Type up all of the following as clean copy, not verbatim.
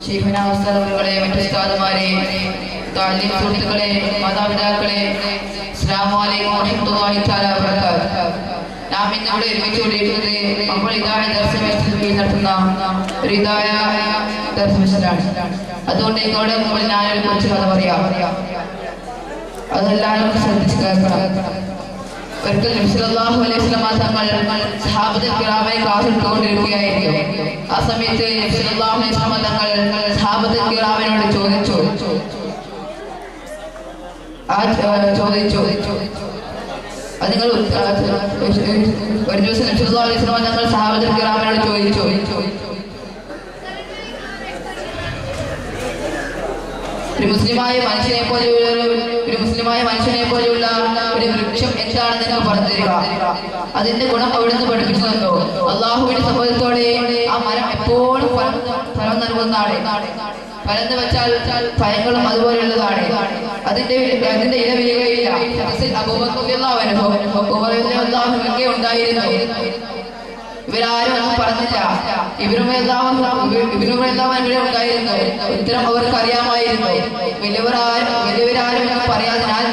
ശൈഖുനാസ്തവറുകളെ, മറ്റു ഉസ്താദുമാരെ, താലിം സുഹൃത്തുക്കളെ, മാതാപിതാക്കളെ, അസ്സലാമു അലൈക്കും വറഹ്മത്തുള്ളാഹി തആല വബറകാതുഹു. നാം ഇന്നിവിടെ ഒരുമിച്ചുകൊണ്ടിരിക്കുന്നത് നമ്മൾ ഹിദായ ദർസ് മസ്ജിദിൽ നടത്തുന്ന ഒരു ഹിദായ ദർസ് മസ്ജിദാണ്. അതുകൊണ്ട് നിങ്ങളുടെ മുമ്പിൽ ഞാനൊരു കുറച്ച് കഥ പറയാം. അതെല്ലാവരും ശ്രദ്ധിച്ച് കേൾക്കണം. ഒരിക്കൽ നബി സല്ലല്ലാഹു അലൈഹി വസല്ലം തങ്ങൾ സഹാബത്തുൽ കിറാമിനെ ക്ലാസ് എടുത്തുകൊണ്ടിരിക്കുകയായിരുന്നു. ആ സമയത്ത് നബി സല്ലല്ലാഹു അലൈഹി വസല്ലം തങ്ങൾ സഹാബത്തുൽ കിറാമിനോട് ചോദിച്ചു അത് നിങ്ങൾ ഒരു ദിവസം നബി സല്ലല്ലാഹു അലൈഹി വസല്ലം തങ്ങൾ സഹാബത്തുൽ കിറാമിനോട് ചോദിച്ചു, ഒരു മുസ്ലിമായ മനുഷ്യനെ പോലെയുള്ള ഒരു വൃക്ഷം എന്താണെന്ന് നിങ്ങൾ പറഞ്ഞു തരിക. അതിന്റെ ഗുണം അവിടുന്ന് പഠിപ്പിച്ചു തന്നു. അള്ളാഹുവിന്റെ സമ്മതത്തോടെ ആ മരം എപ്പോഴും ഫലം നൽകുന്നതാണ്. ഫലന്ന് വെച്ചാൽ ഫലങ്ങളും അതുപോലെയുള്ളതാണ്. അതിന്റെ ഇല വീഴുകയില്ല. അബൂബക്കർ ഉണ്ടായിരുന്നു. ഇവരാരും ഒന്നും പറഞ്ഞില്ല. ഇവരുമെല്ലാം ഉണ്ടായിരുന്നു. ഉത്തരം അവർക്ക് അറിയാമായിരുന്നു. വലിയവരാരും പറയാതിനാൽ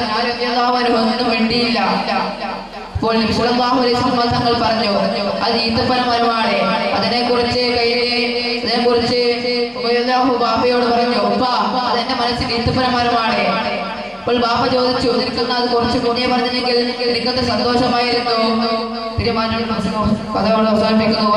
ഒന്നും വേണ്ടിയില്ല. അപ്പോൾ നബി സല്ലല്ലാഹു അലൈഹി വസല്ലം തങ്ങൾ പറഞ്ഞു, അത് ഈത്തപ്പന മരമാണ്. അതിനെക്കുറിച്ച് ബാപ്പയോട് പറഞ്ഞു, ഉപ്പാ, അതെന്റെ മനസ്സിൽ ഈത്തപ്പന മരമാണ്. അപ്പോൾ ബാപ്പ ചോദിച്ചു, നിനക്കുന്ന അത് കുറച്ച് മുന്നേ പറഞ്ഞെങ്കിൽ നിനക്കത് സന്തോഷമായിരുന്നു. തീരുമാനം കഥകൾ അവസാനിപ്പിക്കുന്നു.